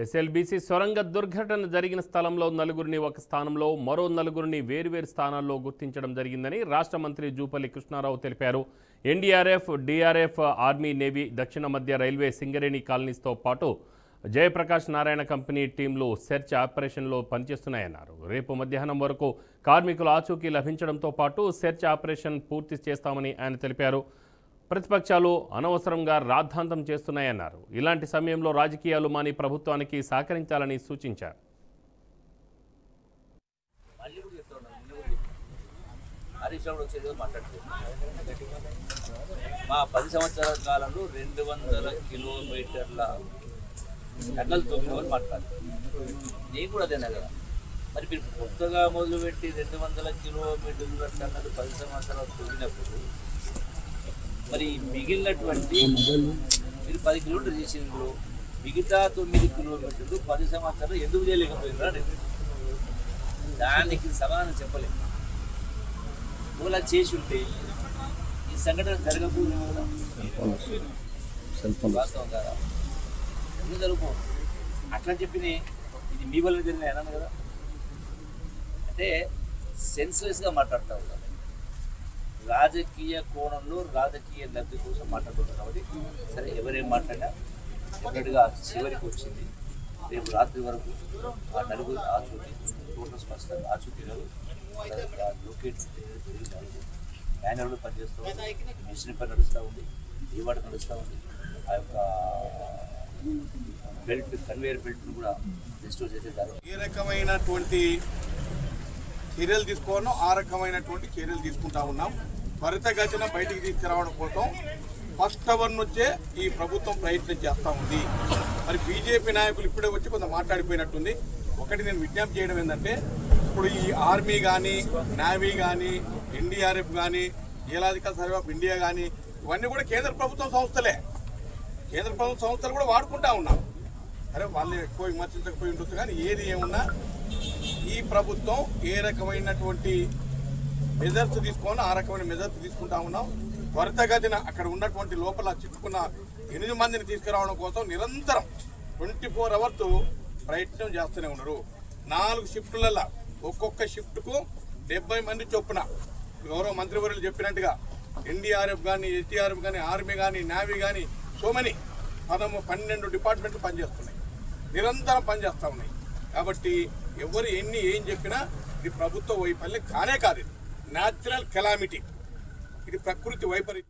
SLBC సొరంగ దుర్ఘటన జరిగిన స్థలంలో నలుగురిని ఒక స్థానంలో మరో నలుగురిని వేర్వేరు స్థానాల్లో గుర్తించడం జరిగిందని రాష్ట్ర మంత్రి జూపల్లి కృష్ణారావు తెలిపారు. ఎన్డీఆర్ఎఫ్, డీఆర్ఎఫ్, ఆర్మీ, నేవీ, దక్షిణ మధ్య రైల్వే సింగరేణి కాలనీస్తో పాటు జయప్రకాష్ నారాయణ కంపెనీ టీంలు సెర్చ్ ఆపరేషన్లో పనిచేస్తున్నాయన్నారు. రేపు మధ్యాహ్నం వరకు కార్మికుల ఆచూకీ లభించడంతో పాటు సెర్చ్ ఆపరేషన్ పూర్తి చేస్తామని ఆయన తెలిపారు. ప్రతిపక్షాలు అనవసరంగా రాద్ధాంతం చేస్తున్నాయన్నారు. ఇలాంటి సమయంలో రాజకీయాలు మాని ప్రభుత్వానికి సహకరించాలని సూచించారు. మా 10 సంవత్సరాల కాలంలో 200 కిలోమీటర్ల టన్నల్ తొమ్మిది మాట్లాడారు. నేను కూడా అదేనా కదా. మరి మీరు కొత్తగా మొదలుపెట్టి 200 కిలోమీటర్ల టన్నల్ 10 సంవత్సరాలు తొమ్మినప్పుడు మరి మిగిలినటువంటి మీరు 10 కిలోమీటర్లు చేసిండ్రు, మిగతా 9 కిలోమీటర్లు 10 సంవత్సరాలు ఎందుకు చేయలేకపోయినా దానికి సమాధానం చెప్పలేదు. మూలా చేసి ఉంటే ఈ సంఘటన జరగకపోయింది కదా. వాస్తవం కదా, ఎందుకు జరుగుపో అట్లా చెప్పిన ఇది మీ వల్ల జరిగిన అన్నాను కదా. అంటే సెన్స్లెస్గా మాట్లాడతావు కదా, రాజకీయ కోణంలో రాజకీయ లబ్ధి కోసం మాట్లాడుతున్నారు. కాబట్టి సరే ఎవరేం మాట్లాడినా డెఫినెట్గా చివరికి వచ్చింది. రేపు రాత్రి వరకు ఆ నలుగురు ఆచూకీ టోటల్ స్పష్టంగా ఆచూకీలు లొకేట్ యాన్యువల్ పనిచేస్తూ ఉంది, మిషన్ పని నడుస్తూ ఉంది, ఈవాడు నడుస్తూ ఉంది. ఆ యొక్క బెల్ట్ కన్వేయర్ బెల్ట్ను కూడా రెస్టోర్ చేసేదారు. ఏ రకమైనటువంటి చర్యలు తీసుకోవాలో ఆ రకమైనటువంటి చర్యలు తీసుకుంటా ఉన్నాం. త్వరితగతిన బయటికి తీసుకురావడం కోసం ఫస్ట్ అవర్ నుంచే ఈ ప్రభుత్వం ప్రయత్నం చేస్తూ ఉంది. మరి బీజేపీ నాయకులు ఇప్పుడే వచ్చి కొంత మాట్లాడిపోయినట్టుంది. ఒకటి నేను విజ్ఞప్తి చేయడం ఏంటంటే, ఇప్పుడు ఈ ఆర్మీ కానీ, నేవీ కానీ, ఎన్డీఆర్ఎఫ్ కానీ, జియోలాజికల్ సర్వే ఆఫ్ ఇండియా కానీ ఇవన్నీ కూడా కేంద్ర ప్రభుత్వం సంస్థలే. కేంద్ర ప్రభుత్వ సంస్థలు కూడా వాడుకుంటా ఉన్నాం. అరే వాళ్ళు ఎక్కువ విమర్శించకపోయి ఉండొచ్చు, కానీ ఏది ఏమున్నా ఈ ప్రభుత్వం ఏ రకమైనటువంటి మెజర్స్ తీసుకోవాలో ఆ రకమైన మెజర్స్ తీసుకుంటా ఉన్నాం. త్వరితగతిన అక్కడ ఉన్నటువంటి లోపల చిక్కుకున్న 8 మందిని తీసుకురావడం కోసం నిరంతరం 24 అవర్స్ ప్రయత్నం చేస్తూనే ఉన్నారు. 4 షిఫ్టులలో ఒక్కొక్క షిఫ్ట్కు 70 మంది చొప్పున గౌరవ మంత్రివర్యులు చెప్పినట్టుగా ఎన్డీఆర్ఎఫ్ కానీ, ఎస్డీఆర్ఎఫ్ కానీ, ఆర్మీ కానీ, నేవీ కానీ సో మెనీ 12 డిపార్ట్మెంట్లు పనిచేస్తున్నాయి, నిరంతరం పనిచేస్తూ ఉన్నాయి. కాబట్టి ఎవరు ఏం చెప్పినా ఇది ప్రభుత్వ వైఫల్యం కానే కాదు. ఇది న్యాచురల్ కెలామిటీ, ఇది ప్రకృతి వైపరీత్యం.